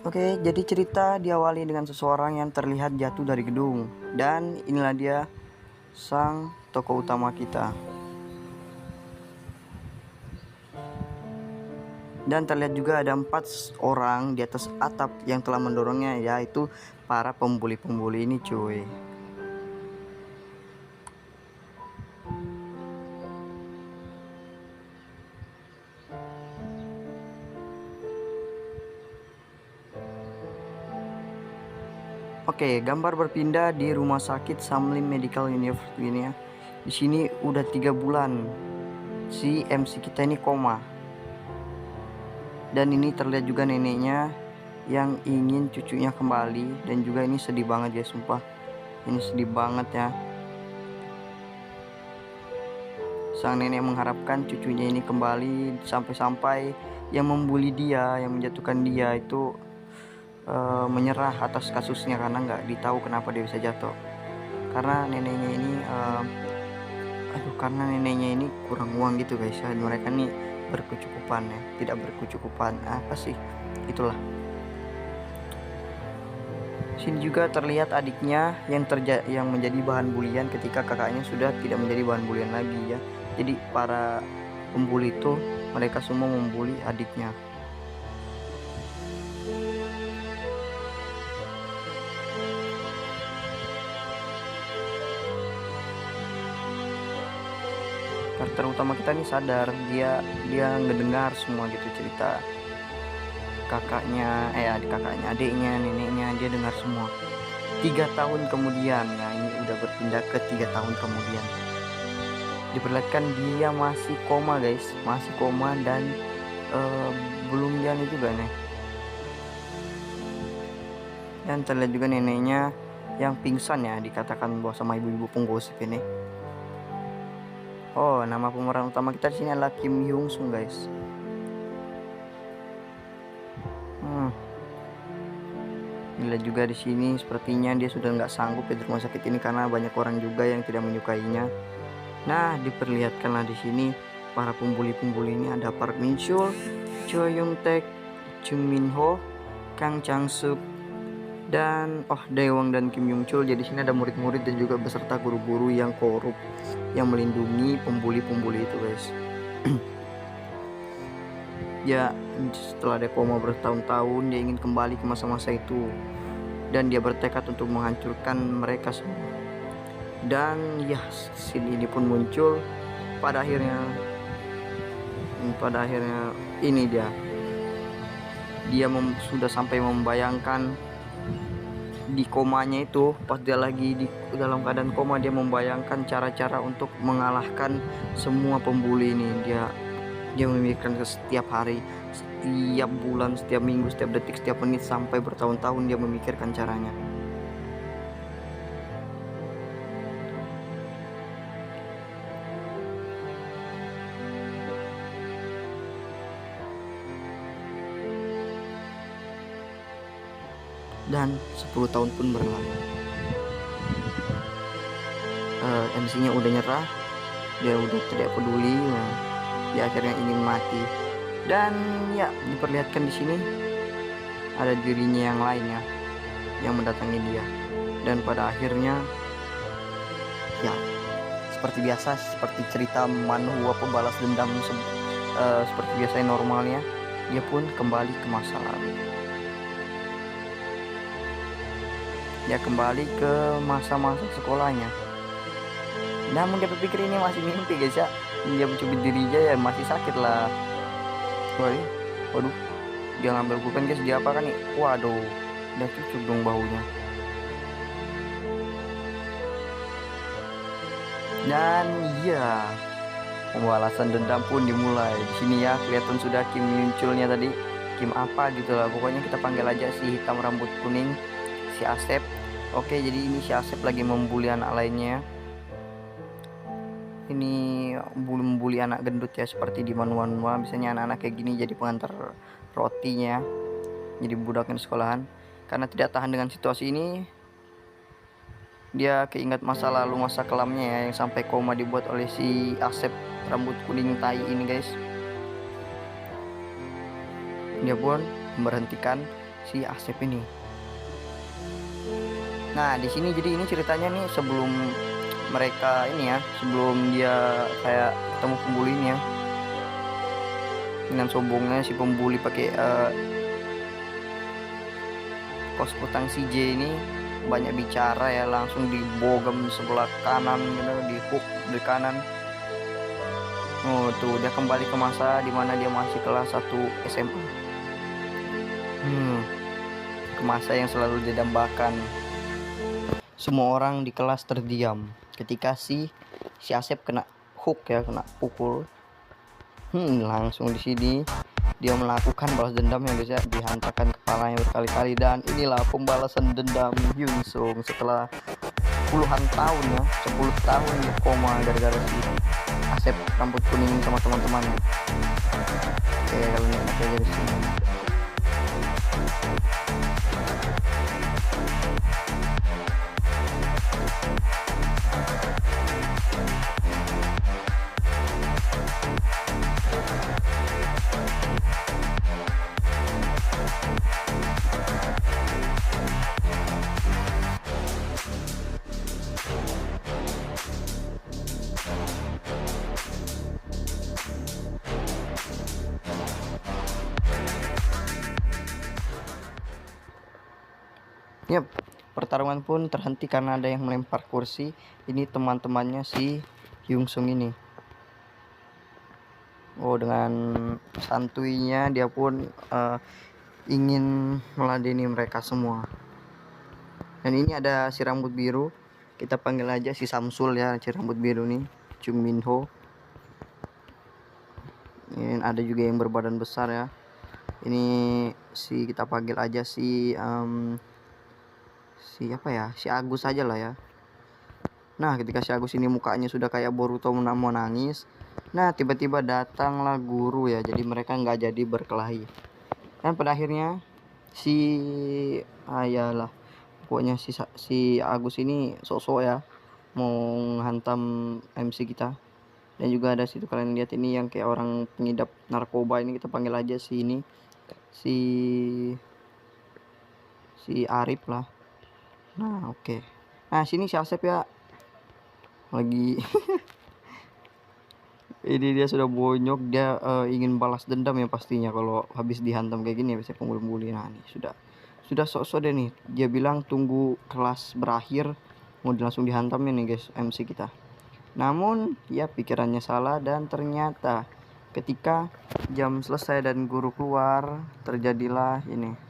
Oke, jadi cerita diawali dengan seseorang yang terlihat jatuh dari gedung. Dan inilah dia sang tokoh utama kita. Dan terlihat juga ada 4 orang di atas atap yang telah mendorongnya, yaitu para pembuli-pembuli ini cuy. Oke, gambar berpindah di rumah sakit Samlim Medical University ini ya. Di sini udah 3 bulan si MC kita ini koma. Dan ini terlihat juga neneknya yang ingin cucunya kembali. Dan juga ini sedih banget ya, sumpah. Ini sedih banget ya. Sang nenek mengharapkan cucunya ini kembali, sampai-sampai yang membuli dia, yang menjatuhkan dia itu menyerah atas kasusnya karena nggak ditahu kenapa dia bisa jatuh. Karena neneknya ini karena neneknya ini kurang uang gitu guys ya. Mereka nih berkecukupan ya, tidak berkecukupan apa sih, itulah. Sini juga terlihat adiknya yang menjadi bahan bulian ketika kakaknya sudah tidak menjadi bahan bulian lagi ya. Jadi para pembuli itu mereka semua membuli adiknya. Karakter utama kita nih sadar, dia ngedengar semua gitu cerita kakaknya, adiknya, neneknya, dia dengar semua. 3 tahun kemudian, nah ini udah berpindah ke 3 tahun kemudian. Diperlihatkan dia masih koma guys, masih koma dan belum jalan juga nih. Dan terlihat juga neneknya yang pingsan ya, dikatakan bahwa sama ibu-ibu penggosip ini. Oh, nama pemeran utama kita di sini adalah Kim Hyung Sung guys. Dilihat juga di sini sepertinya dia sudah nggak sanggup di rumah sakit ini karena banyak orang juga yang tidak menyukainya. Nah, diperlihatkanlah di sini para pembuli-pembuli ini ada Park Min Chul, Choi Young Taek, Jung Min Ho, Kang Chang Suk, dan Daewang dan Kim Yung Chul. Jadi sini ada murid-murid dan juga beserta guru-guru yang korup yang melindungi pembuli-pembuli itu guys. Ya, setelah dia koma bertahun-tahun, dia ingin kembali ke masa-masa itu dan dia bertekad untuk menghancurkan mereka semua. Dan ya, scene ini pun muncul pada akhirnya ini dia sudah sampai membayangkan di komanya itu, pas dia lagi di dalam keadaan koma, dia membayangkan cara-cara untuk mengalahkan semua pembuli ini. Dia memikirkan setiap hari, setiap bulan, setiap minggu, setiap detik, setiap menit, sampai bertahun-tahun dia memikirkan caranya. Dan 10 tahun pun berlalu. MC-nya udah nyerah, dia udah tidak peduli, dia akhirnya ingin mati. Dan ya, diperlihatkan di sini ada dirinya yang lainnya yang mendatangi dia. Dan pada akhirnya ya, seperti biasa, seperti cerita manhwa pembalas dendam seperti biasa normalnya, dia pun kembali ke masa lalu. Dia kembali ke masa-masa sekolahnya. Namun dia berpikir ini masih mimpi guys ya. Dia mencubit dirinya ya, masih sakit lah. Waduh, dia ngambil pulpen guys, dia apa kan nih? Waduh, udah cucuk dong bahunya. Dan ya, pembalasan dendam pun dimulai. Di sini ya, kelihatan sudah Kim munculnya tadi. Kim apa gitu lah, pokoknya kita panggil aja si hitam rambut kuning, si Asep. Oke, jadi ini si Asep lagi membuli anak lainnya. Ini membuli anak gendut ya, seperti di manhwa. Biasanya anak-anak kayak gini jadi pengantar rotinya, jadi budaknya di sekolahan. Karena tidak tahan dengan situasi ini, dia keingat masa lalu, masa kelamnya ya, yang sampai koma dibuat oleh si Asep rambut kuning tai ini guys. Dia pun memberhentikan si Asep ini. Nah di sini jadi ini ceritanya nih sebelum mereka ini ya, sebelum dia kayak ketemu pembuli ini ya, dengan sombongnya si pembuli pakai kos kutang si J ini banyak bicara ya, langsung dibogem sebelah kanan gitu, di hook di kanan. Oh tuh dia kembali ke masa dimana dia masih kelas 1 SMA, ke masa yang selalu didambakan. Semua orang di kelas terdiam ketika si Asep kena hook ya, kena pukul. Langsung di sini dia melakukan balas dendam yang bisa dihantarkan kepalanya berkali-kali, dan inilah pembalasan dendam Hyun Sung setelah puluhan tahun ya, 10 tahun di koma gara-gara si Asep rambut kuning sama teman-temannya. Oke, kalau nikmat aja di sini. Yap, pertarungan pun terhenti karena ada yang melempar kursi. Ini teman-temannya si Hyun Sung ini. Oh, dengan santuinya dia pun ingin meladeni mereka semua. Dan ini ada si rambut biru, kita panggil aja si Samsul ya, si rambut biru nih, Chung Min Ho. Ini ada juga yang berbadan besar ya. Ini si kita panggil aja si apa ya, si Agus aja lah ya. Nah ketika si Agus ini mukanya sudah kayak Boruto mau nangis, nah tiba-tiba datanglah guru ya, jadi mereka nggak jadi berkelahi. Dan pada akhirnya ayalah pokoknya si Agus ini sok-sok ya mau menghantam MC kita. Dan juga ada situ kalian lihat ini yang kayak orang pengidap narkoba, ini kita panggil aja si ini si Arif lah. Nah oke. Nah sini si Asep ya lagi ini dia sudah bonyok, dia ingin balas dendam ya pastinya kalau habis dihantam kayak gini ya, biasanya pembuli-pembuli. Nah nih sudah sok-sok deh nih, dia bilang tunggu kelas berakhir mau langsung dihantamnya nih guys MC kita. Namun ya pikirannya salah, dan ternyata ketika jam selesai dan guru keluar terjadilah ini.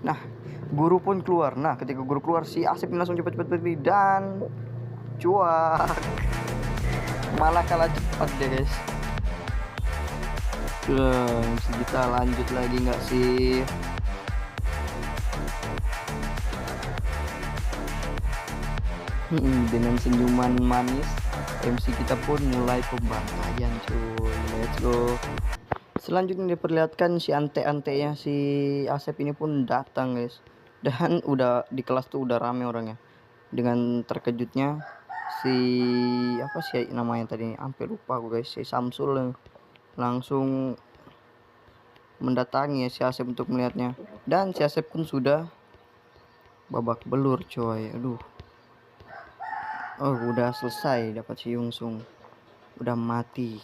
Nah guru pun keluar. Nah ketika guru keluar si Asep langsung cepet-cepet berdiri dan cuak, malah kalah cepat deh guys. Kita lanjut lagi nggak sih? Dengan senyuman manis MC kita pun mulai pembantaian cuy. Let's go. Selanjutnya diperlihatkan si ante-antenya si Asep ini pun datang guys, dan udah di kelas tuh udah rame orangnya. Dengan terkejutnya si apa sih namanya tadi, sampai lupa aku guys, si Samsul langsung mendatangi si Asep untuk melihatnya, dan si Asep pun sudah babak belur coy. Aduh, oh udah selesai dapat si Hyun Sung, udah mati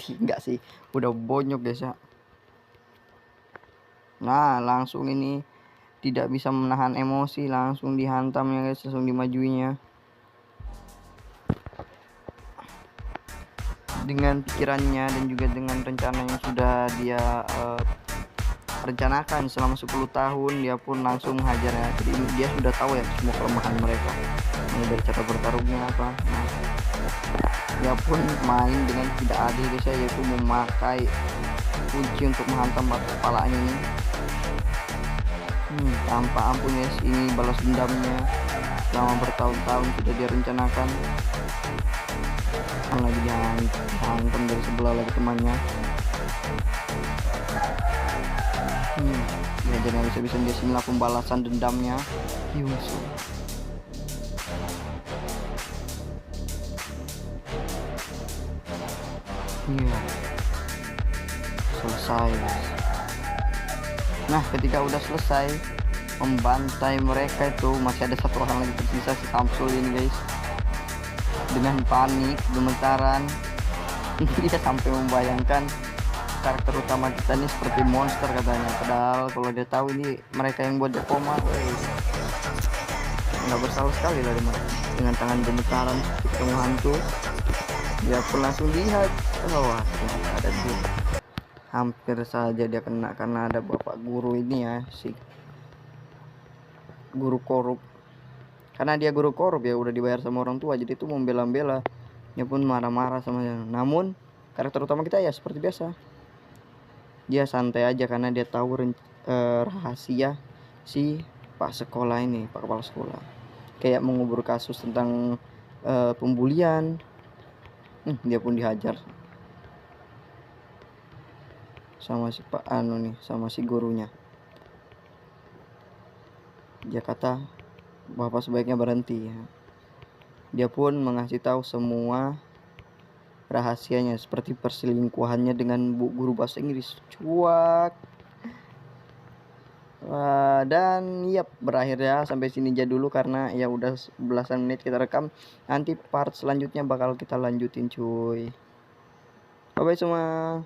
enggak sih, udah bonyok guys ya. Nah langsung ini tidak bisa menahan emosi, langsung dihantam ya guys, langsung dimajuinya. Dengan pikirannya dan juga dengan rencana yang sudah dia rencanakan selama 10 tahun, dia pun langsung hajar ya. Jadi dia sudah tahu ya semua kelemahan mereka, dari cara bertarungnya apa. Nah dia pun main dengan tidak adil guys ya, yaitu memakai kunci untuk menghantam batu kepalanya ini. Tanpa ampun guys, ini balas dendamnya selama bertahun-tahun sudah dia rencanakan. Lagi dihantam dari sebelah lagi temannya. Ya jadi bisa dia sinilah pembalasan dendamnya Hyun Sung. Iya, selesai guys. Nah ketika udah selesai membantai mereka itu, masih ada satu orang lagi tersisa, si Samsul ini guys. Dengan panik gemetaran dia sampai membayangkan karakter utama kita ini seperti monster katanya, padahal kalau dia tahu ini mereka yang buat dia koma, nggak bersalah sekali lah dengan tangan gemetaran seperti ketemu hantu. Dia pun langsung lihat ke bawah, ada tuh hampir saja dia kena karena ada bapak guru ini ya, si guru korup. Karena dia guru korup ya, udah dibayar sama orang tua, jadi itu membela-bela. Dia pun marah-marah sama dia. Namun karakter utama kita ya seperti biasa, dia santai aja karena dia tahu rahasia si pak sekolah ini, pak kepala sekolah, kayak mengubur kasus tentang pembulian. Dia pun dihajar sama si pak nih, sama si gurunya. Dia kata bapak sebaiknya berhenti ya. Dia pun mengasih tahu semua rahasianya, seperti perselingkuhannya dengan bu guru bahasa Inggris. Cuak. Dan yap, berakhir ya sampai sini aja dulu karena ya udah belasan menit kita rekam. Nanti part selanjutnya bakal kita lanjutin cuy. Bye bye semua.